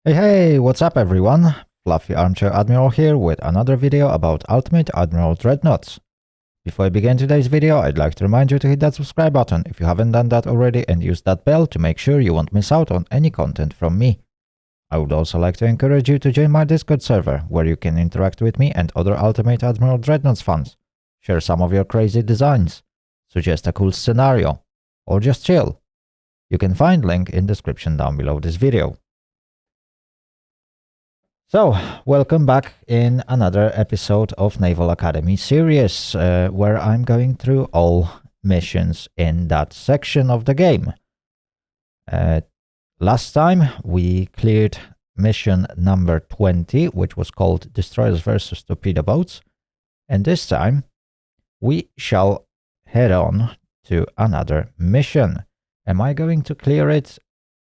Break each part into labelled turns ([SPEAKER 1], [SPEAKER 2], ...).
[SPEAKER 1] Hey, what's up everyone? Fluffy Armchair Admiral here with another video about Ultimate Admiral Dreadnoughts. Before I begin today's video, I'd like to remind you to hit that subscribe button if you haven't done that already and use that bell to make sure you won't miss out on any content from me. I would also like to encourage you to join my Discord server, where you can interact with me and other Ultimate Admiral Dreadnoughts fans, share some of your crazy designs, suggest a cool scenario, or just chill. You can find link in description down below this video. So, welcome back in another episode of Naval Academy series, where I'm going through all missions in that section of the game. Last time we cleared mission number 20, which was called Destroyers versus Torpedo Boats, and this time we shall head on to another mission. Am I going to clear it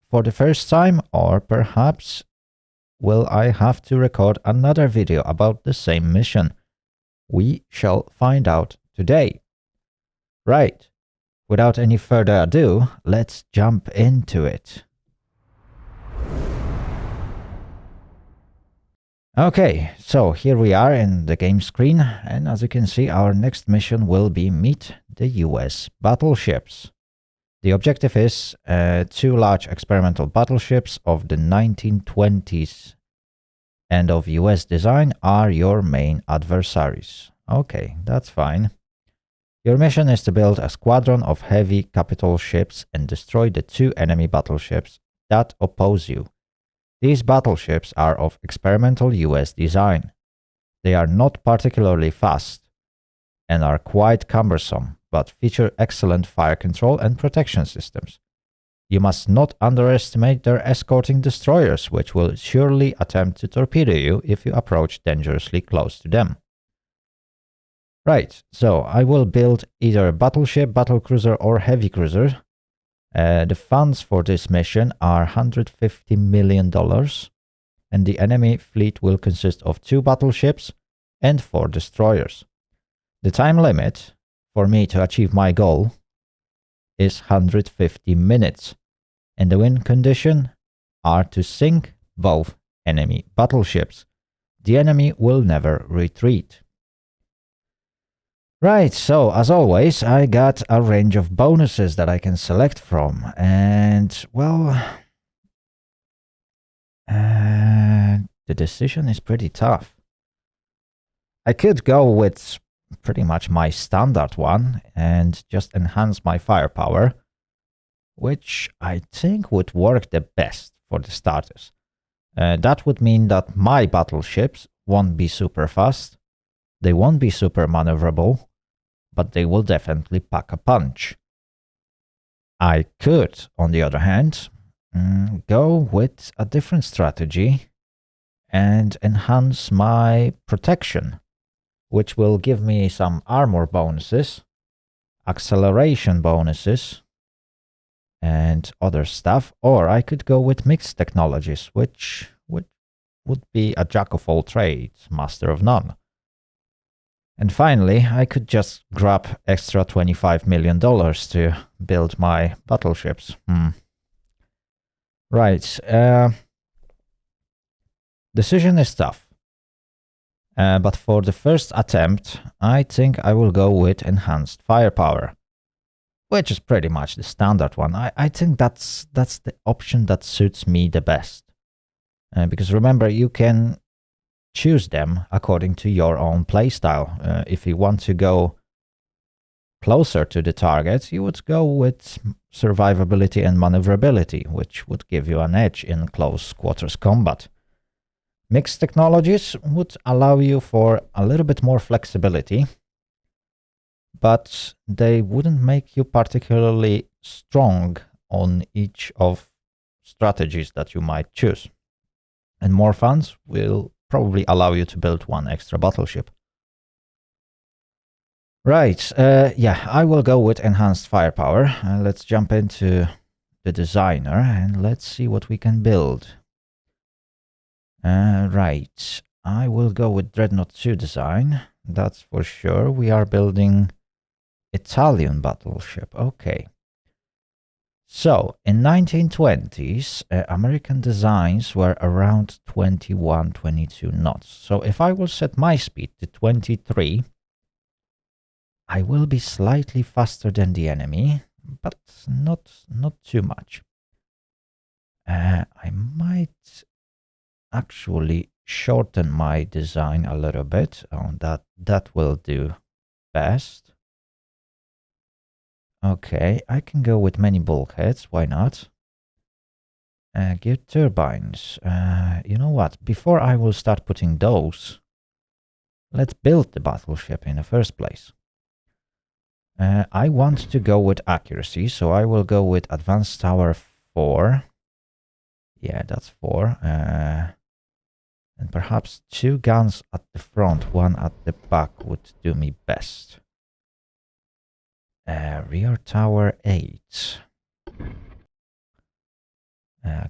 [SPEAKER 1] for the first time, or perhaps will I have to record another video about the same mission? We shall find out today. Right, without any further ado, let's jump into it. Okay, so here we are in the game screen, and as you can see, our next mission will be meet the US battleships. The objective is 2 large experimental battleships of the 1920s and of US design are your main adversaries. Okay, that's fine. Your mission is to build a squadron of heavy capital ships and destroy the 2 enemy battleships that oppose you. These battleships are of experimental US design. They are not particularly fast and are quite cumbersome, but feature excellent fire control and protection systems. You must not underestimate their escorting destroyers, which will surely attempt to torpedo you if you approach dangerously close to them. Right, so I will build either a battleship, battlecruiser, or heavy cruiser. The funds for this mission are $150 million, and the enemy fleet will consist of 2 battleships and 4 destroyers. The time limit for me to achieve my goal is 150 minutes, and the win condition are to sink both enemy battleships. The enemy will never retreat. Right, so as always, I got a range of bonuses that I can select from, and well, the decision is pretty tough. I could go with pretty much my standard one and just enhance my firepower, which I think would work the best for the starters. That would mean that my battleships won't be super fast, they won't be super maneuverable, but they will definitely pack a punch. I could, on the other hand, go with a different strategy and enhance my protection, which will give me some armor bonuses, acceleration bonuses, and other stuff. Or I could go with mixed technologies, which would be a jack of all trades, master of none. And finally, I could just grab extra $25 million to build my battleships. Right. Decision is tough. But for the first attempt, I think I will go with enhanced firepower, which is pretty much the standard one. I think that's the option that suits me the best. Because remember, you can choose them according to your own playstyle. If you want to go closer to the target, you would go with survivability and maneuverability, which would give you an edge in close quarters combat. Mixed technologies would allow you for a little bit more flexibility, but they wouldn't make you particularly strong on each of strategies that you might choose. And more funds will probably allow you to build 1 extra battleship. Right, yeah, I will go with enhanced firepower. Let's jump into the designer and let's see what we can build. Right, I will go with Dreadnought 2 design, that's for sure. We are building Italian battleship, okay. So, in 1920s, American designs were around 21, 22 knots. So if I will set my speed to 23, I will be slightly faster than the enemy, but not too much. I might actually shorten my design a little bit. Oh, that will do best. Okay, I can go with many bulkheads, why not? Gear turbines. You know what? Before I will start putting those, let's build the battleship in the first place. I want to go with accuracy, so I will go with advanced tower 4. Yeah, that's 4. And perhaps 2 guns at the front, 1 at the back would do me best. Rear tower 8.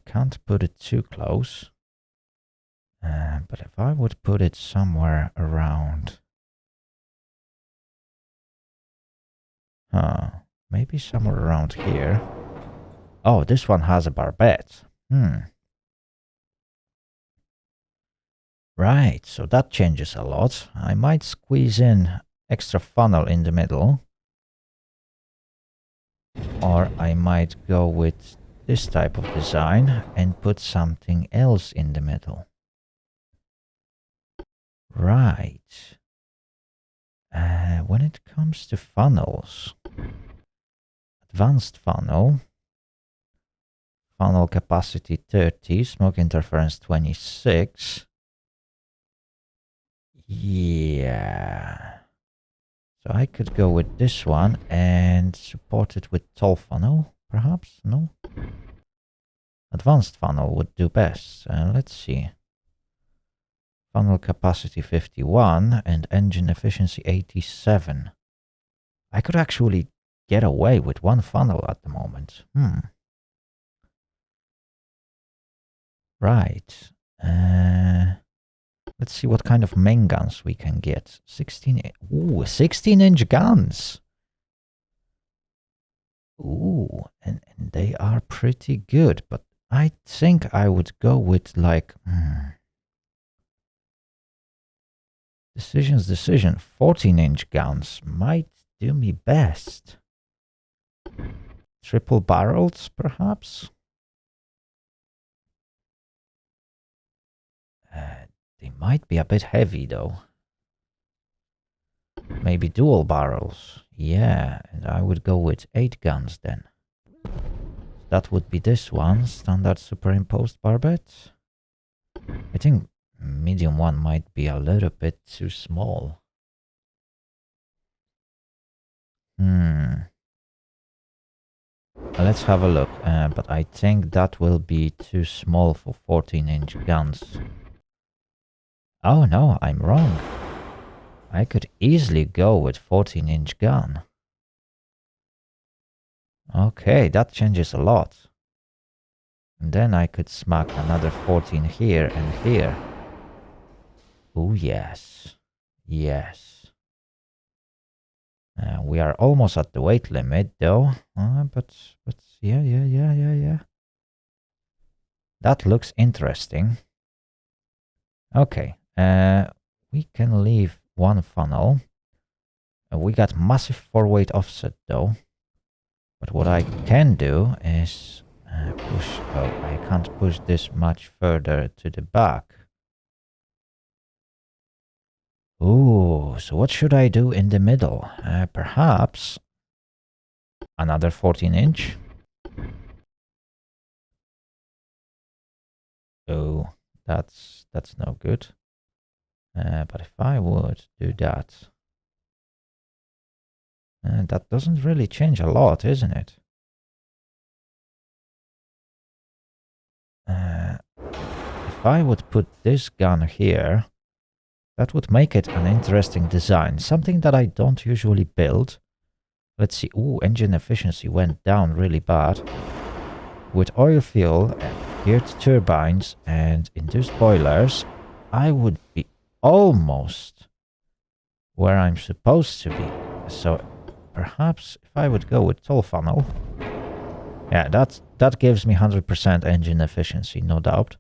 [SPEAKER 1] Can't put it too close. But if I would put it somewhere around... maybe somewhere around here. Oh, this one has a barbette. Right, so that changes a lot. I might squeeze in extra funnel in the middle. Or I might go with this type of design and put something else in the middle. Right. When it comes to funnels, advanced funnel capacity 30, smoke interference 26. Yeah. So I could go with this one and support it with tall funnel, perhaps? No? Advanced funnel would do best. Let's see. Funnel capacity 51 and engine efficiency 87. I could actually get away with 1 funnel at the moment. Right. Let's see what kind of main guns we can get. 16-inch guns. Ooh, and they are pretty good, but I think I would go with like... Decision. 14-inch guns might do me best. Triple barrels, perhaps? They might be a bit heavy, though. Maybe dual barrels. Yeah, and I would go with 8 guns then. That would be this one, standard superimposed barbette. I think medium one might be a little bit too small. Let's have a look, but I think that will be too small for 14-inch guns. Oh no, I'm wrong. I could easily go with 14-inch gun. Okay, that changes a lot. And then I could smack another 14 here and here. Oh yes. Yes. We are almost at the weight limit though. But yeah. That looks interesting. Okay. We can leave 1 funnel. We got massive 4-weight offset though. But what I can do is push... Oh, I can't push this much further to the back. Ooh, so what should I do in the middle? Perhaps another 14-inch? Oh, that's no good. But if I would do that... that doesn't really change a lot, isn't it? If I would put this gun here, that would make it an interesting design. Something that I don't usually build. Let's see. Ooh, engine efficiency went down really bad. With oil fuel, geared turbines, and induced boilers, I would be almost where I'm supposed to be. So perhaps if I would go with tall funnel, Yeah, that gives me 100% engine efficiency, no doubt.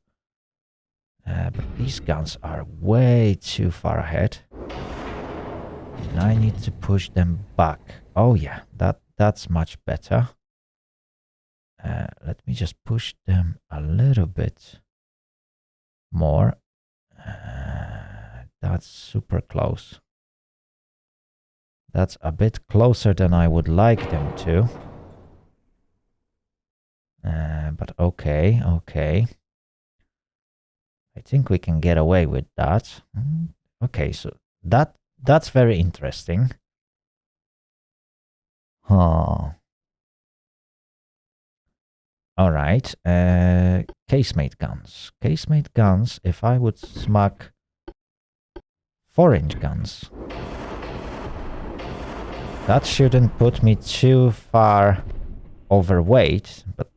[SPEAKER 1] But these guns are way too far ahead. And I need to push them back. Oh yeah, that's much better. Let me just push them a little bit more. That's super close. That's a bit closer than I would like them to. But okay, okay. I think we can get away with that. Okay, so that's very interesting. Huh. All right. Casemate guns. Casemate guns, if I would smack 4-inch guns, that shouldn't put me too far overweight, but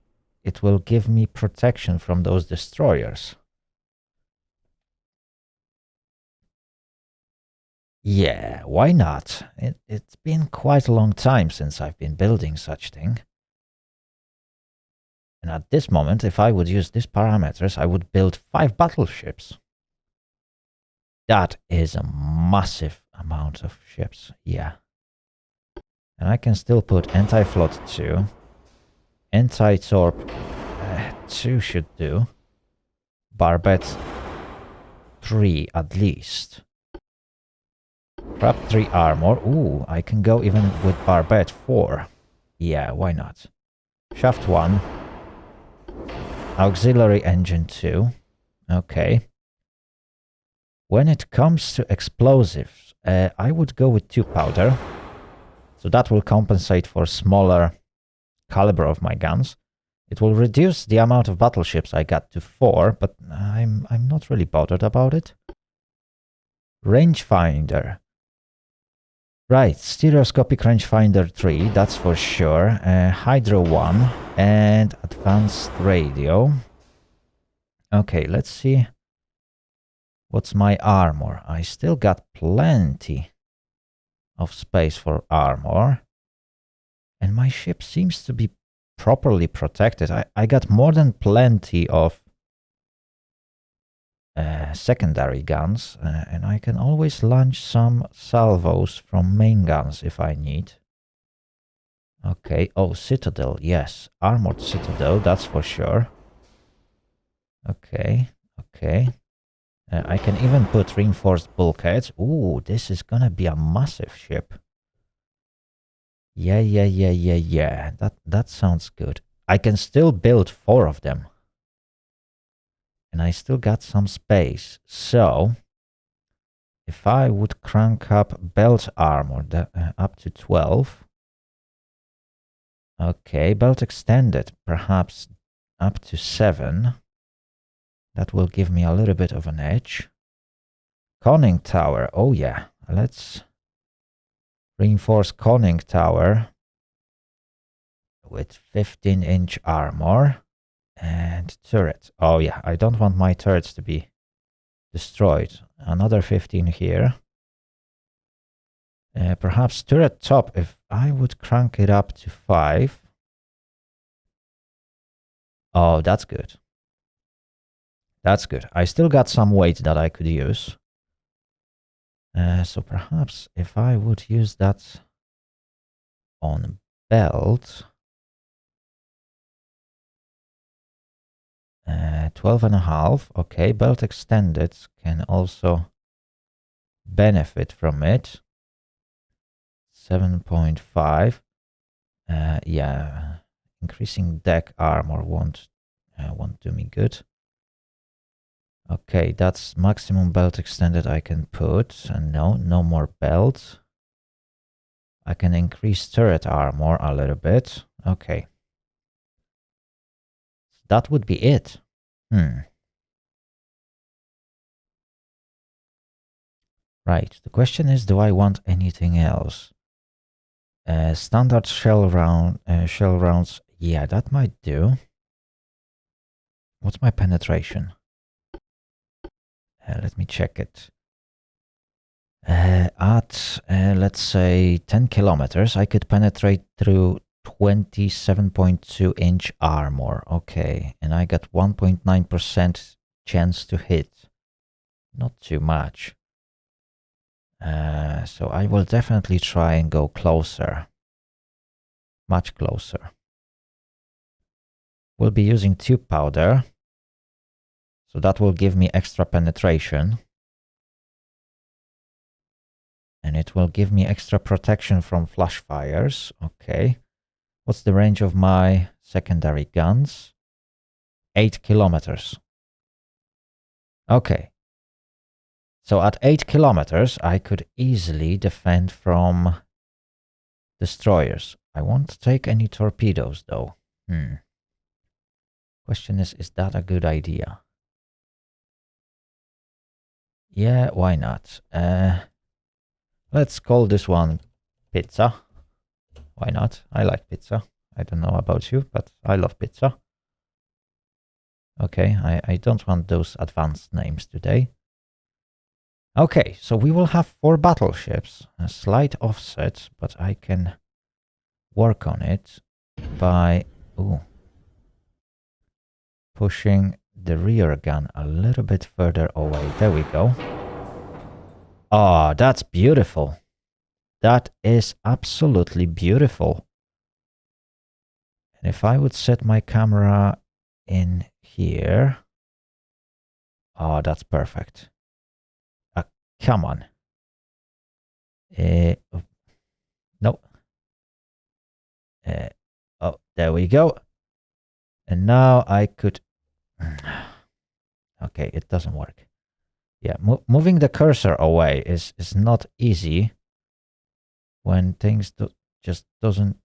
[SPEAKER 1] it will give me protection from those destroyers. Yeah, why not? It's been quite a long time since I've been building such thing. And at this moment, if I would use these parameters, I would build 5 battleships. That is a massive amount of ships, yeah. And I can still put anti-float 2. Anti-torp 2 should do. Barbette 3 at least. Crab 3 armor. Ooh, I can go even with Barbette 4. Yeah, why not? Shaft 1. Auxiliary engine 2. Okay. When it comes to explosives, I would go with 2 powder. So that will compensate for smaller caliber of my guns. It will reduce the amount of battleships I got to 4, but I'm not really bothered about it. Rangefinder. Right, stereoscopic rangefinder 3, that's for sure. Hydro 1 and advanced radio. Okay, let's see. What's my armor? I still got plenty of space for armor. And my ship seems to be properly protected. I got more than plenty of secondary guns. And I can always launch some salvos from main guns if I need. Okay, oh, Citadel, yes. Armored Citadel, that's for sure. Okay, okay. I can even put reinforced bulkheads. Ooh, this is gonna be a massive ship. Yeah. That sounds good. I can still build 4 of them. And I still got some space. So, if I would crank up belt armor up to 12. Okay, belt extended, perhaps up to 7. That will give me a little bit of an edge. Conning tower. Oh yeah, let's reinforce conning tower with 15-inch armor and turret. Oh yeah, I don't want my turrets to be destroyed. Another 15 here. Perhaps turret top, if I would crank it up to 5. Oh, that's good. That's good. I still got some weight that I could use. So perhaps if I would use that on belt, 12.5. Okay, belt extended can also benefit from it. 7.5. Yeah, increasing deck armor won't do me good. Okay, that's maximum belt extended I can put. And no more belt. I can increase turret armor a little bit. Okay. That would be it. Right. The question is, do I want anything else? Standard shell rounds. Yeah, that might do. What's my penetration? Let me check it. At let's say 10 kilometers, I could penetrate through 27.2-inch armor. Okay, and I got 1.9% chance to hit. Not too much. So I will definitely try and go closer. Much closer. We'll be using tube powder. So that will give me extra penetration. And it will give me extra protection from flash fires. Okay. What's the range of my secondary guns? 8 kilometers. Okay. So at 8 kilometers, I could easily defend from destroyers. I won't take any torpedoes, though. Question is that a good idea? Yeah, why not? Let's call this one pizza. Why not? I like pizza. I don't know about you, but I love pizza. Okay, I don't want those advanced names today. Okay, so we will have 4 battleships. A slight offset, but I can work on it by pushing the rear gun a little bit further away. There we go. Oh, that's beautiful. That is absolutely beautiful. And if I would set my camera in here. Oh, that's perfect. Come on. No. Oh, there we go. And now I could... Okay, it doesn't work. Yeah, moving the cursor away is not easy when things just doesn't...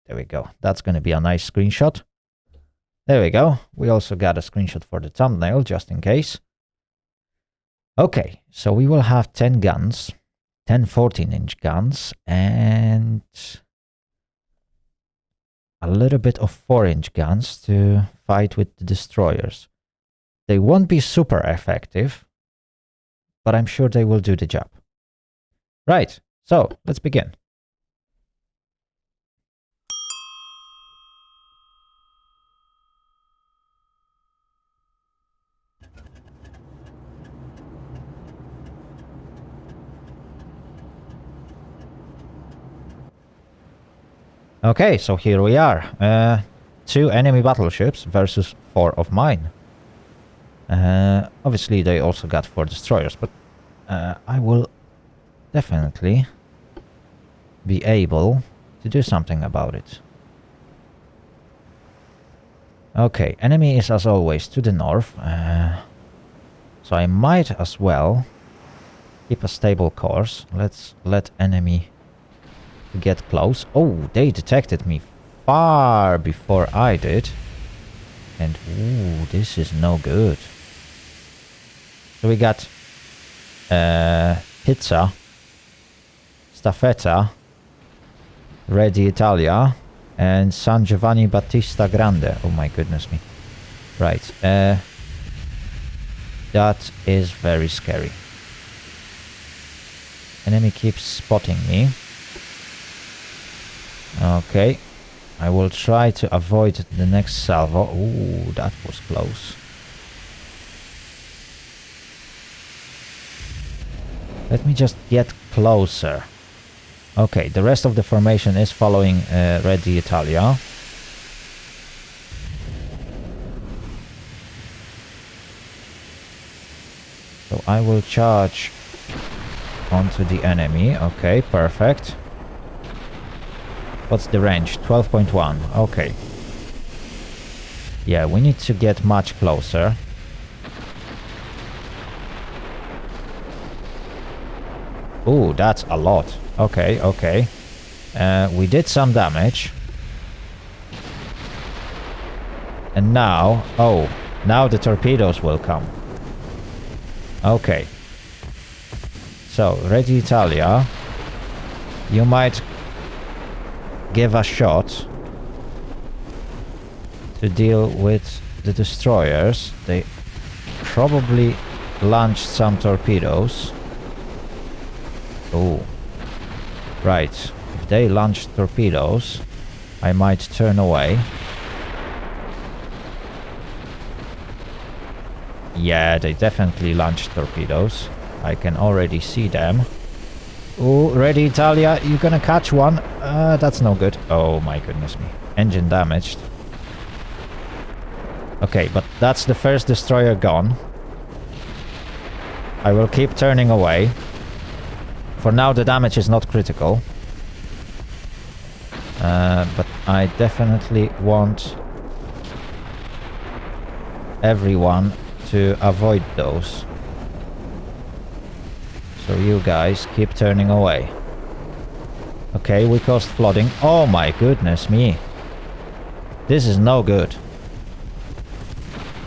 [SPEAKER 1] There we go. That's going to be a nice screenshot. There we go. We also got a screenshot for the thumbnail, just in case. Okay, so we will have 10 guns, 10 14-inch guns, and a little bit of 4-inch guns to fight with the destroyers. They won't be super effective, but I'm sure they will do the job. Right, so let's begin. Okay, so here we are. 2 enemy battleships versus 4 of mine. Obviously, they also got 4 destroyers, but I will definitely be able to do something about it. Okay, enemy is as always to the north, so I might as well keep a stable course. Let's let enemy get close. Oh, they detected me far before I did. And ooh, this is no good. So we got Pizza, Staffetta, Ready Italia, and San Giovanni Battista Grande. Oh my goodness me. Right. That is very scary. Enemy keeps spotting me. Okay, I will try to avoid the next salvo. Ooh, that was close. Let me just get closer. Okay, the rest of the formation is following Ready Italia. So I will charge onto the enemy. Okay, perfect. What's the range? 12.1. Okay. Yeah, we need to get much closer. Ooh, that's a lot. Okay, okay. We did some damage. And now... Oh, now the torpedoes will come. Okay. So, Ready Italia. You might give a shot to deal with the destroyers. They probably launched some torpedoes. Oh, right. If they launch torpedoes, I might turn away. Yeah, they definitely launched torpedoes. I can already see them. Oh, ready, Italia. You're gonna catch one. That's no good. Oh my goodness me. Engine damaged. Okay, but that's the first destroyer gone. I will keep turning away. For now, the damage is not critical. But I definitely want everyone to avoid those. So you guys keep turning away. Okay, we caused flooding. Oh my goodness me. This is no good.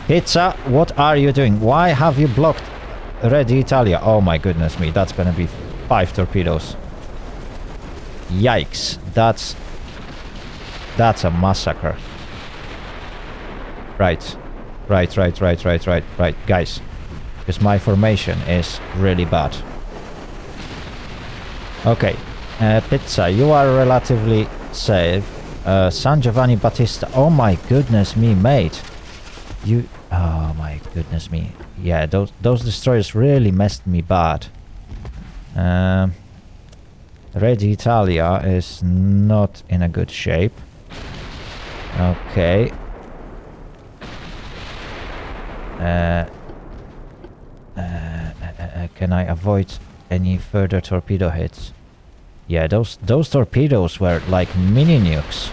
[SPEAKER 1] Pizza, what are you doing? Why have you blocked Ready Italia? Oh my goodness me, that's gonna be 5 torpedoes. Yikes, that's a massacre. Right, guys. Because my formation is really bad. Okay, Pizza, you are relatively safe. San Giovanni Battista, oh my goodness me, mate. You, oh my goodness me. Yeah, those destroyers really messed me bad. Ready Italia is not in a good shape. Okay. Can I avoid any further torpedo hits? Yeah, those torpedoes were like mini nukes.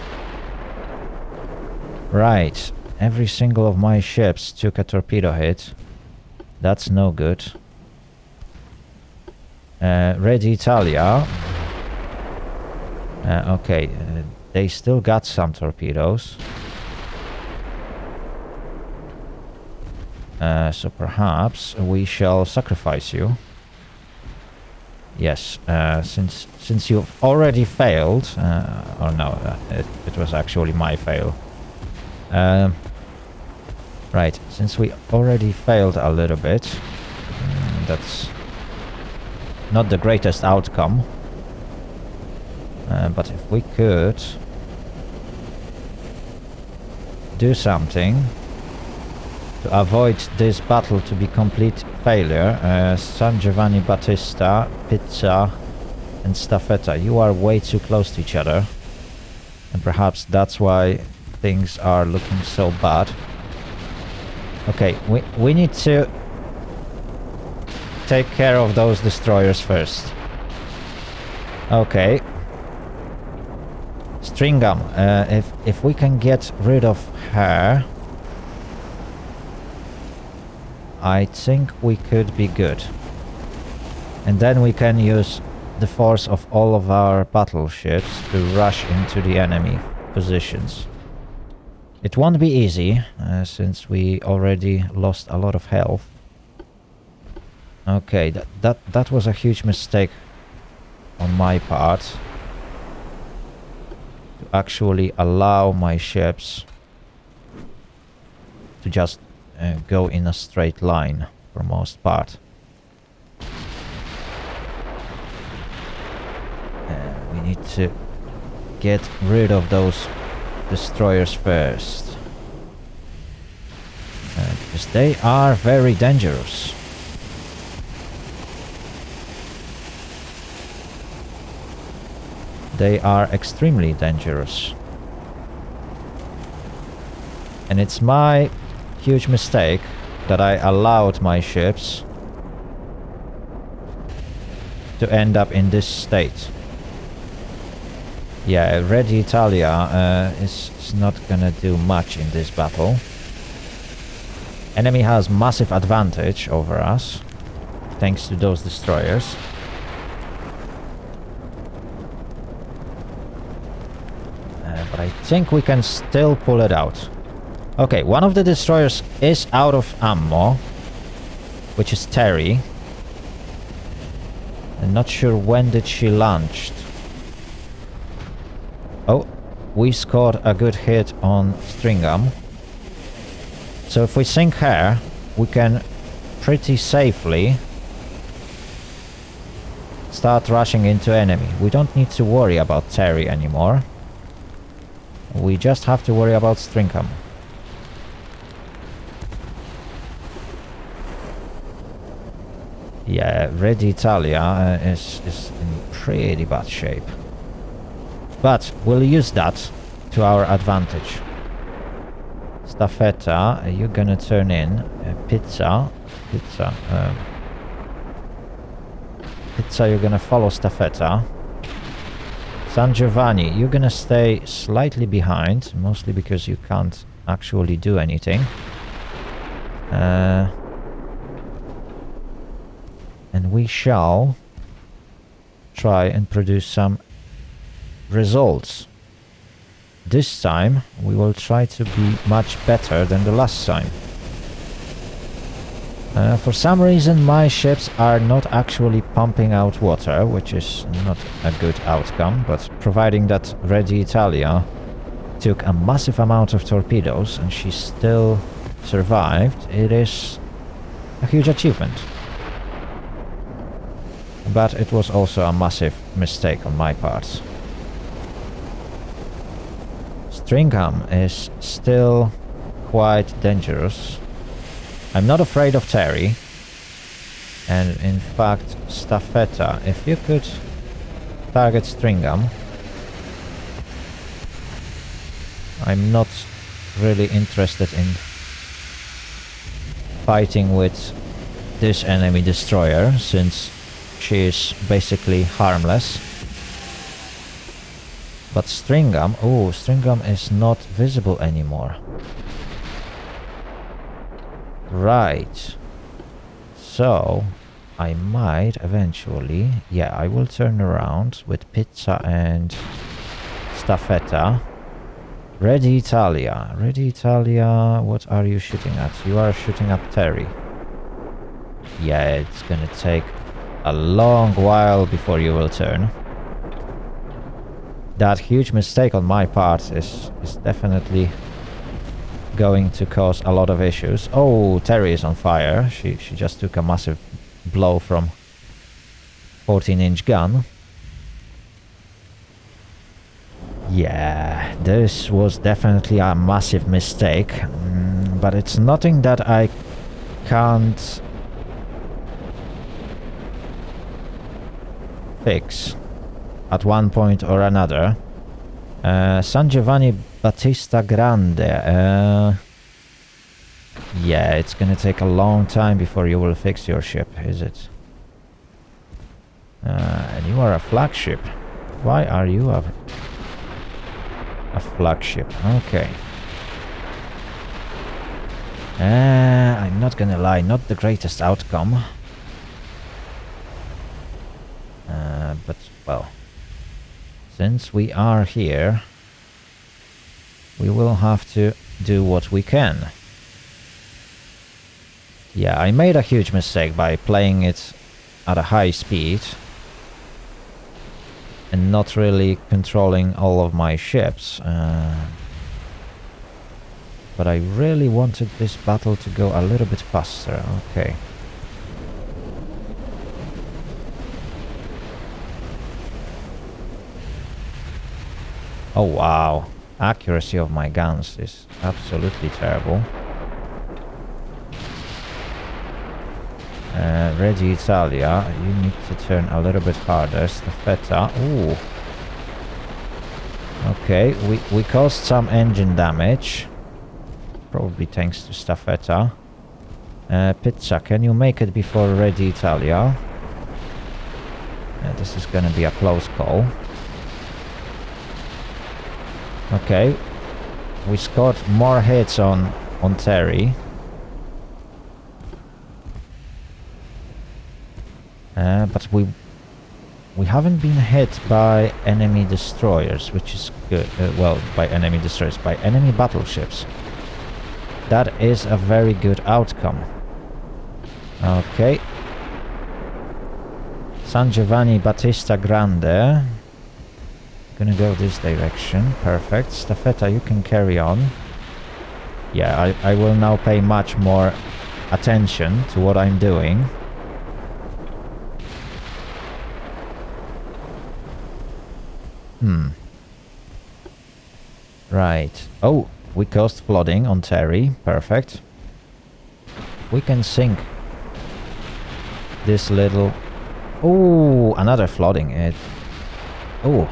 [SPEAKER 1] Right. Every single of my ships took a torpedo hit. That's no good. Ready Italia. Okay, they still got some torpedoes. So perhaps we shall sacrifice you. Yes, since you've already failed, or no, it was actually my fail. Right, since we already failed a little bit, that's not the greatest outcome. But if we could do something to avoid this battle to be complete failure, San Giovanni Battista, Pizza and Staffetta, you are way too close to each other. And perhaps that's why things are looking so bad. Okay, we need to take care of those destroyers first. Okay. Stringham, if we can get rid of her, I think we could be good. And then we can use the force of all of our battleships to rush into the enemy positions. It won't be easy, since we already lost a lot of health. Okay, that was a huge mistake on my part. To actually allow my ships to just go in a straight line for most part. We need to get rid of those destroyers first. Because they are very dangerous. They are extremely dangerous. And it's my huge mistake that I allowed my ships to end up in this state. Yeah, Ready Italia is not gonna do much in this battle. Enemy has massive advantage over us, thanks to those destroyers. But I think we can still pull it out. Okay, one of the destroyers is out of ammo, which is Terry. I'm not sure when did she launch. Oh, we scored a good hit on Stringham. So if we sink her, we can pretty safely start rushing into enemy. We don't need to worry about Terry anymore. We just have to worry about Stringham. Yeah, Red Italia is in pretty bad shape. But we'll use that to our advantage. Staffetta, you're gonna turn in. Pizza, you're gonna follow Staffetta. San Giovanni, you're gonna stay slightly behind, mostly because you can't actually do anything. And we shall try and produce some results. This time we will try to be much better than the last time. For some reason my ships are not actually pumping out water, which is not a good outcome, but providing that Red Italia took a massive amount of torpedoes and she still survived, it is a huge achievement. But it was also a massive mistake on my part. Stringham is still quite dangerous. I'm not afraid of Terry. And in fact, Staffetta, if you could target Stringham. I'm not really interested in fighting with this enemy destroyer, since she is basically harmless. But Stringham, oh, Stringham is not visible anymore. Right. So, I might eventually, yeah, I will turn around with Pizza and Staffetta. Red Italia. Red Italia, what are you shooting at? You are shooting at Terry. Yeah, it's gonna take a long while before you will turn. That huge mistake on my part is definitely going to cause a lot of issues. Oh, Terry is on fire. She just took a massive blow from 14-inch gun. Yeah, this was definitely a massive mistake, but it's nothing that I can't fix at one point or another. San Giovanni Battista Grande. Yeah, it's gonna take a long time before you will fix your ship, is it? And you are a flagship. Why are you a flagship? Okay. I'm not gonna lie, not the greatest outcome. But, well, since we are here, we will have to do what we can. Yeah, I made a huge mistake by playing it at a high speed and not really controlling all of my ships. But I really wanted this battle to go a little bit faster. Okay. Oh wow, accuracy of my guns is absolutely terrible. Red Italia, you need to turn a little bit harder. Staffetta, ooh. Okay, we caused some engine damage. Probably thanks to Staffetta. Pizza, can you make it before Red Italia? This is gonna be a close call. Okay, we scored more hits on Terry. But we haven't been hit by enemy destroyers, which is good. Well, by enemy destroyers, by enemy battleships. That is a very good outcome. Okay. San Giovanni Battista Grande. Gonna go this direction. Perfect. Staffetta, you can carry on. Yeah, I will now pay much more attention to what I'm doing. Right. Oh, we caused flooding on Terry. Perfect. We can sink this little... Oh, another flooding. Oh,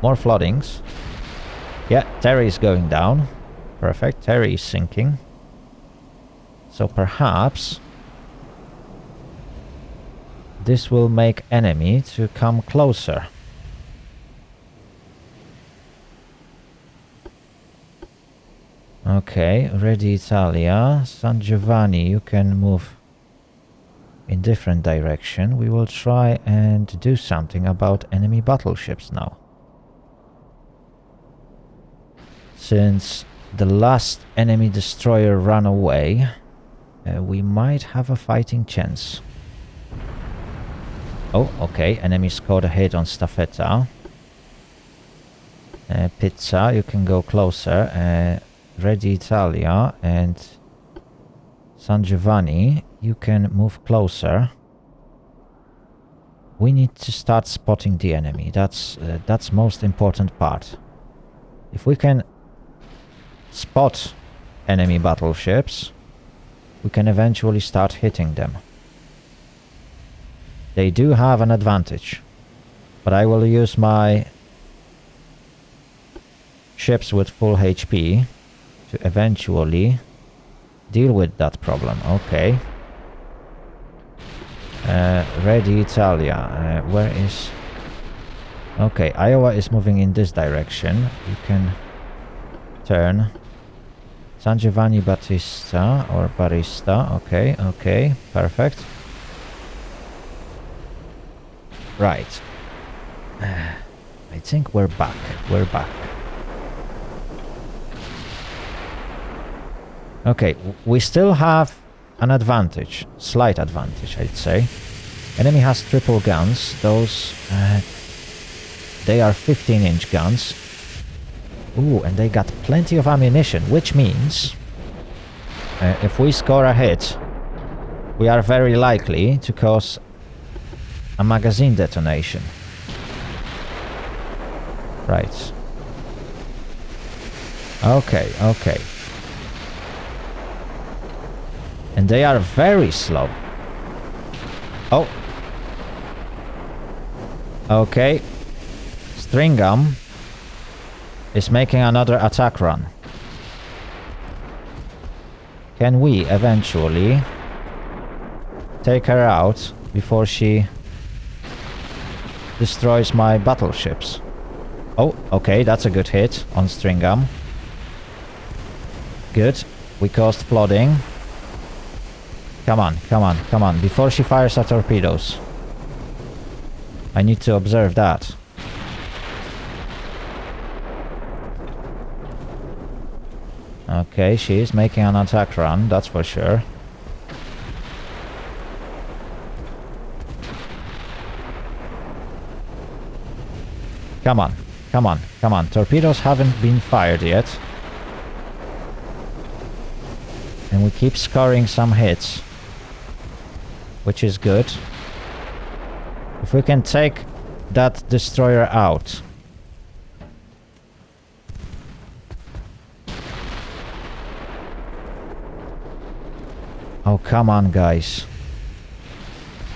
[SPEAKER 1] more floodings. Yeah, Terry is going down. Perfect. Terry is sinking. So perhaps this will make enemy to come closer. Okay, ready Italia. San Giovanni, you can move in different direction. We will try and do something about enemy battleships now. Since the last enemy destroyer ran away, we might have a fighting chance. Oh, okay, enemy scored a hit on Staffetta. Pizza, you can go closer. Ready Italia and San Giovanni, you can move closer. We need to start spotting the enemy. That's most important part. If we can spot enemy battleships, we can eventually start hitting them. They do have an advantage, but I will use my ships with full HP to eventually deal with that problem. Okay. Ready Italia. Where is... Okay, Iowa is moving in this direction. You can turn. San Giovanni Battista or Barista. Okay, okay, perfect. Right. I think we're back. We're back. Okay, we still have an advantage. Slight advantage, I'd say. Enemy has triple guns. Those... they are 15-inch guns. Ooh, and they got plenty of ammunition, which means... if we score a hit, we are very likely to cause a magazine detonation. Right. Okay, okay. And they are very slow. Oh. Okay. Stringham is making another attack run. Can we eventually take her out before she destroys my battleships? Oh, okay, that's a good hit on Stringham. Good. We caused flooding. Come on, come on, come on. Before she fires her torpedoes. I need to observe that. Okay, she is making an attack run, that's for sure. Come on, come on, come on. Torpedoes haven't been fired yet. And we keep scoring some hits, which is good. If we can take that destroyer out. Oh, come on, guys.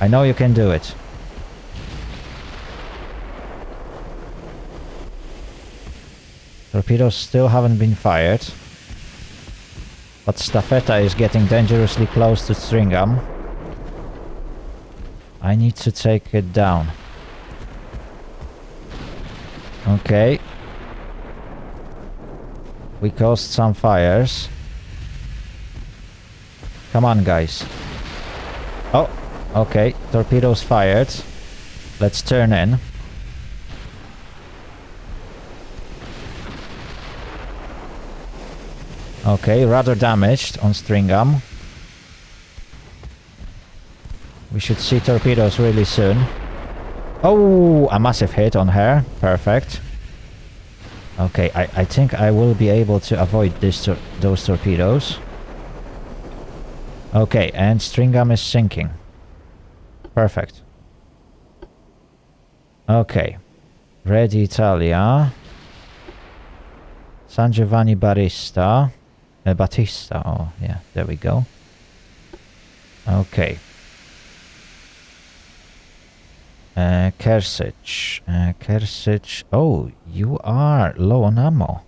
[SPEAKER 1] I know you can do it. Torpedoes still haven't been fired. But Staffetta is getting dangerously close to Stringham. I need to take it down. Okay. We caused some fires. Come on, guys. Oh, okay. Torpedoes fired. Let's turn in. Okay, rather damaged on Stringham. We should see torpedoes really soon. Oh, a massive hit on her. Perfect. Okay, I think I will be able to avoid those torpedoes. Okay, and Stringham is sinking. Perfect. Okay. Ready Italia. San Giovanni Battista. Battista, oh yeah, there we go. Okay. Kersich. Kersich. Oh, you are low on ammo.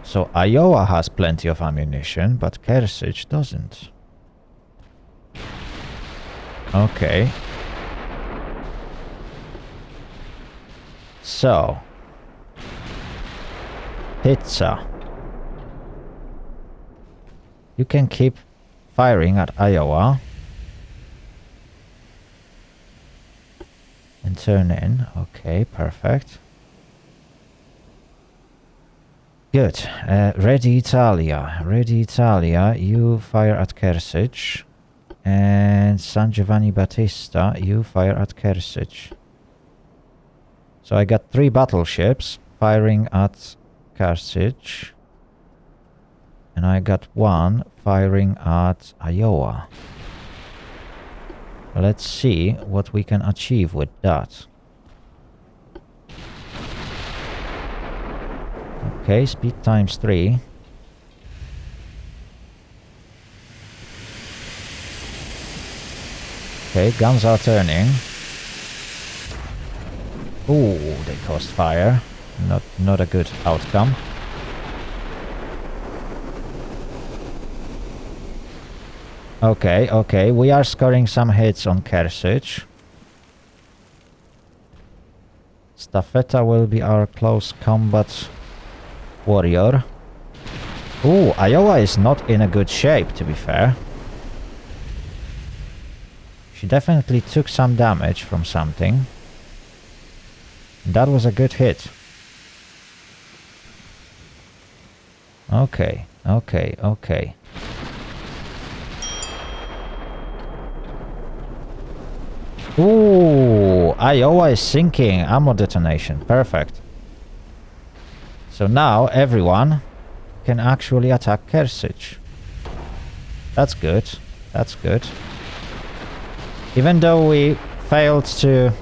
[SPEAKER 1] So Iowa has plenty of ammunition, but Kersich doesn't. Okay. So. Pizza. You can keep firing at Iowa. And turn in. Okay, perfect. Good. Ready Italia. Ready Italia. You fire at Kersich. And San Giovanni Battista, you fire at Kersich. So I got 3 battleships firing at Kersich. And I got 1 firing at Iowa. Let's see what we can achieve with that. Okay, speed times 3. Okay, guns are turning. Ooh, they caused fire. Not a good outcome. Okay, okay, we are scoring some hits on Kersich. Staffetta will be our close combat warrior. Ooh, Iowa is not in a good shape, to be fair. She definitely took some damage from something. That was a good hit. Okay, okay, okay. Ooh, Iowa is sinking. Ammo detonation. Perfect. So now everyone can actually attack Kersich. That's good. That's good. Even though we failed to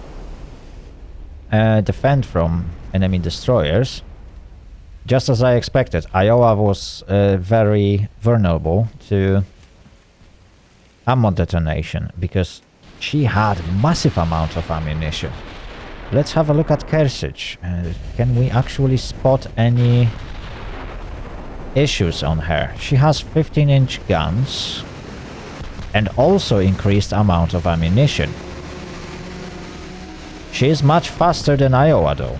[SPEAKER 1] defend from enemy destroyers, just as I expected, Iowa was very vulnerable to ammo detonation because she had massive amount of ammunition. Let's have a look at Kersich. Can we actually spot any issues on her? She has 15-inch guns and also increased amount of ammunition. She is much faster than Iowa though.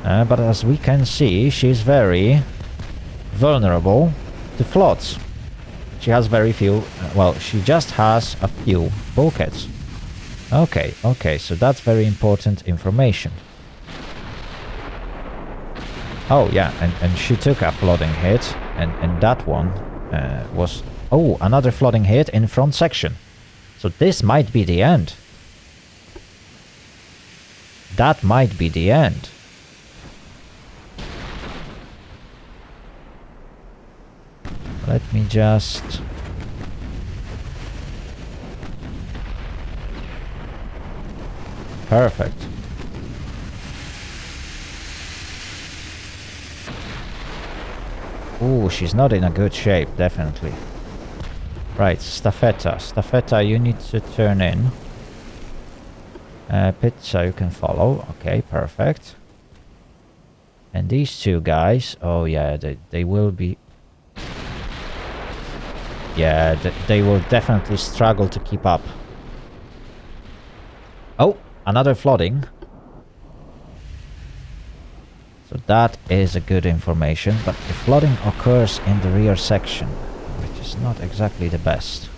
[SPEAKER 1] But as we can see, she's very vulnerable to floats. She has very few, well, she just has a few bulkheads. Okay, okay, so that's very important information. Oh yeah, and she took a flooding hit, and that one was... Oh, another flooding hit in front section. So this might be the end. That might be the end. Let me just... Perfect. Ooh, she's not in a good shape, definitely. Right, Staffetta. Staffetta, you need to turn in. Pizza, you can follow. Okay, perfect. And these two guys... Oh yeah, they will be... Yeah, they will definitely struggle to keep up. Oh, another flooding. So that is a good information, but the flooding occurs in the rear section, which is not exactly the best.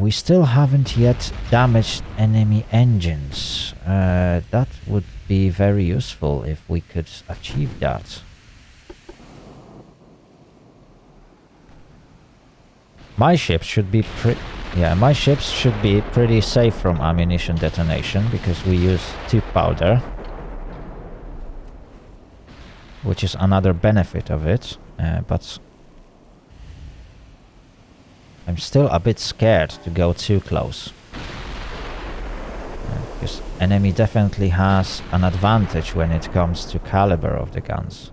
[SPEAKER 1] We still haven't yet damaged enemy engines. That would be very useful if we could achieve that. My ships should be my ships should be pretty safe from ammunition detonation because we use tube powder, which is another benefit of it. But I'm still a bit scared to go too close. Because enemy definitely has an advantage when it comes to caliber of the guns.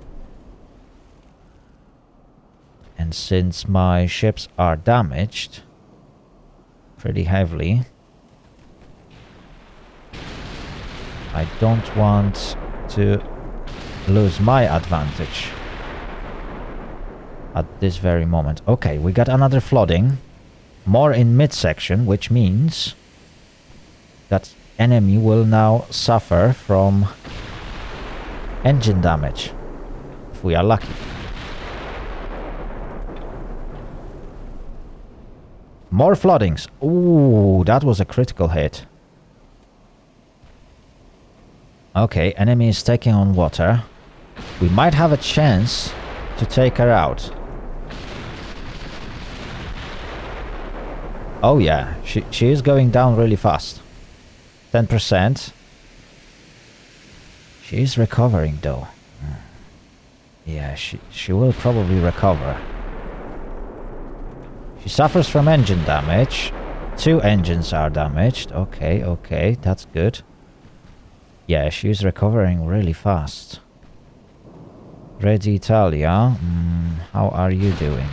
[SPEAKER 1] And since my ships are damaged pretty heavily, I don't want to lose my advantage at this very moment. Okay, we got another flooding. More in midsection, which means that enemy will now suffer from engine damage, if we are lucky. More floodings. Ooh, that was a critical hit. Okay, enemy is taking on water. We might have a chance to take her out. Oh yeah, she is going down really fast. 10%. She is recovering though. Yeah, she will probably recover. She suffers from engine damage. 2 engines are damaged. Okay, okay, that's good. Yeah, she's recovering really fast. Red Italia, how are you doing?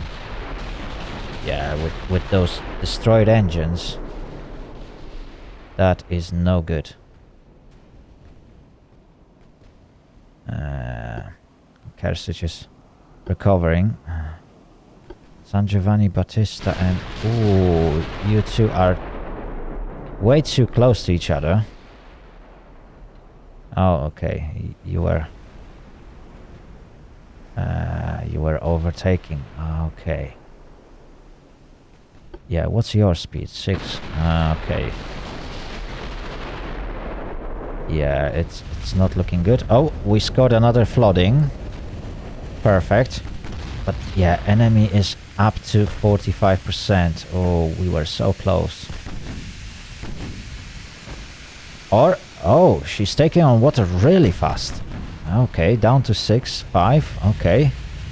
[SPEAKER 1] Yeah, with those destroyed engines, that is no good. Kersich is recovering. San Giovanni Battista and... Ooh, you two are way too close to each other. Oh, okay. You were overtaking. Okay. Yeah, what's your speed? 6. Okay. Yeah, it's not looking good. Oh, we scored another flooding. Perfect. But yeah, enemy is up to 45%. Oh, we were so close. Or... Oh, she's taking on water really fast. Okay, down to 6, 5. Okay.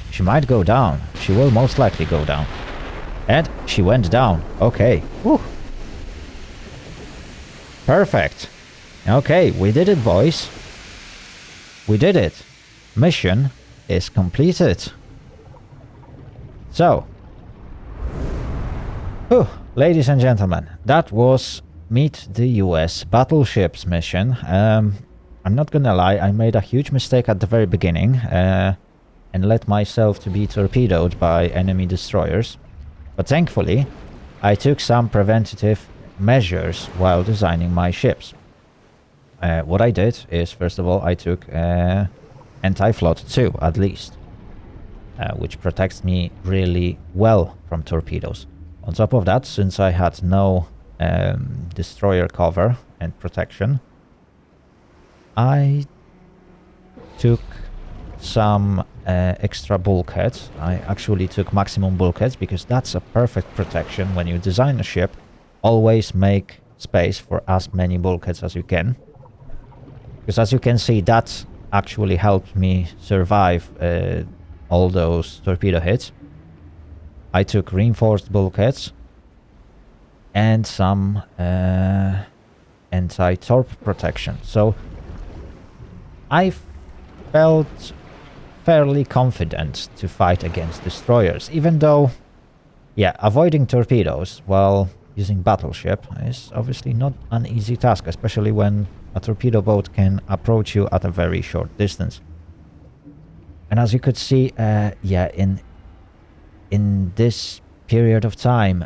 [SPEAKER 1] She might go down. She will most likely go down. And she went down. Okay. Woo. Perfect. Okay, we did it, boys. We did it. Mission is completed. So. Whew, ladies and gentlemen, that was Meet the US Battleships mission. I'm not gonna lie, I made a huge mistake at the very beginning and let myself to be torpedoed by enemy destroyers. But thankfully, I took some preventative measures while designing my ships. What I did is, first of all, I took anti-flood 2 at least, which protects me really well from torpedoes. On top of that, since I had no destroyer cover and protection, I took some extra bulkheads. I actually took maximum bulkheads because that's a perfect protection. When you design a ship, always make space for as many bulkheads as you can, because as you can see, that actually helped me survive all those torpedo hits. I took reinforced bulkheads and some anti-torp protection. So I felt fairly confident to fight against destroyers, even though, yeah, avoiding torpedoes while using battleship is obviously not an easy task, especially when a torpedo boat can approach you at a very short distance. And as you could see, yeah, in this period of time,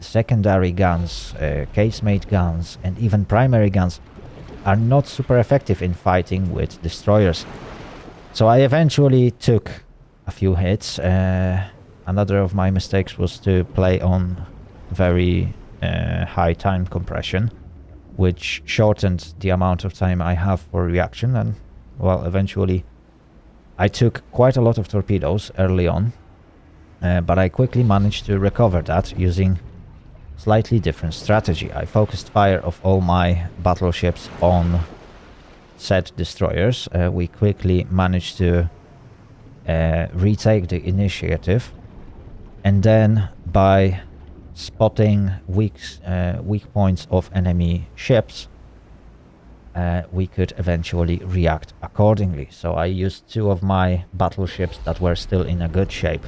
[SPEAKER 1] secondary guns, casemate guns, and even primary guns are not super effective in fighting with destroyers. So I eventually took a few hits. Another of my mistakes was to play on very high time compression, which shortened the amount of time I have for reaction, and well, eventually I took quite a lot of torpedoes early on, but I quickly managed to recover that using slightly different strategy. I focused fire of all my battleships on said destroyers. We quickly managed to retake the initiative, and then by spotting weak points of enemy ships, we could eventually react accordingly. So I used 2 of my battleships that were still in a good shape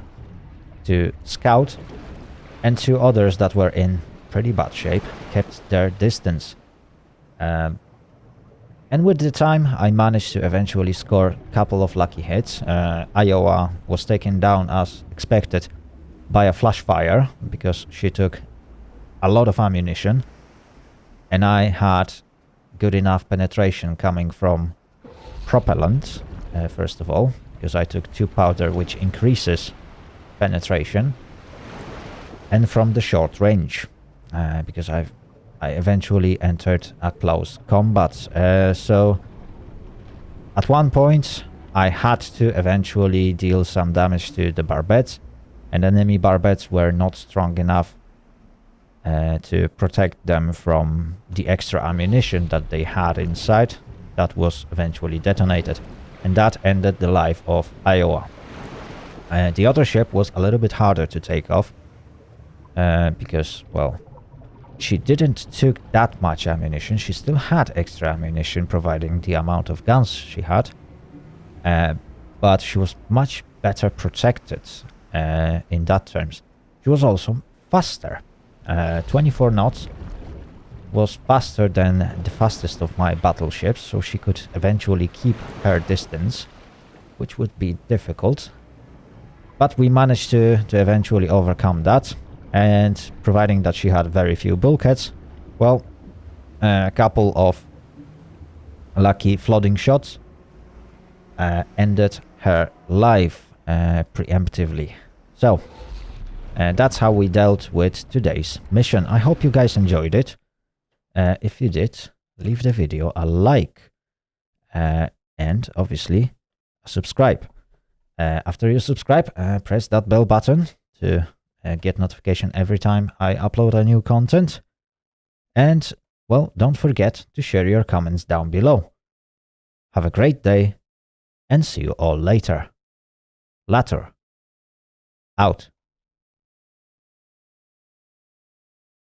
[SPEAKER 1] to scout, and 2 others that were in pretty bad shape kept their distance. And with the time, I managed to eventually score a couple of lucky hits. Iowa was taken down as expected by a flash fire because she took a lot of ammunition, and I had good enough penetration coming from propellant, first of all, because I took 2 powder, which increases penetration, and from the short range, because I eventually entered a close combat. So at one point I had to eventually deal some damage to the barbettes, and enemy barbettes were not strong enough to protect them from the extra ammunition that they had inside. That was eventually detonated, and that ended the life of Iowa. The other ship was a little bit harder to take off because, well, she didn't took that much ammunition. She still had extra ammunition, providing the amount of guns she had, but she was much better protected in that terms. She was also faster. 24 knots was faster than the fastest of my battleships, so she could eventually keep her distance, which would be difficult. But we managed to eventually overcome that, and providing that she had very few bulkheads, well, a couple of lucky flooding shots ended her life preemptively. So that's how we dealt with today's mission. I hope you guys enjoyed it. If you did, leave the video a like and obviously subscribe. After you subscribe, press that bell button to get notification every time I upload a new content. And, well, don't forget to share your comments down below. Have a great day, and see you all later. Later. Out.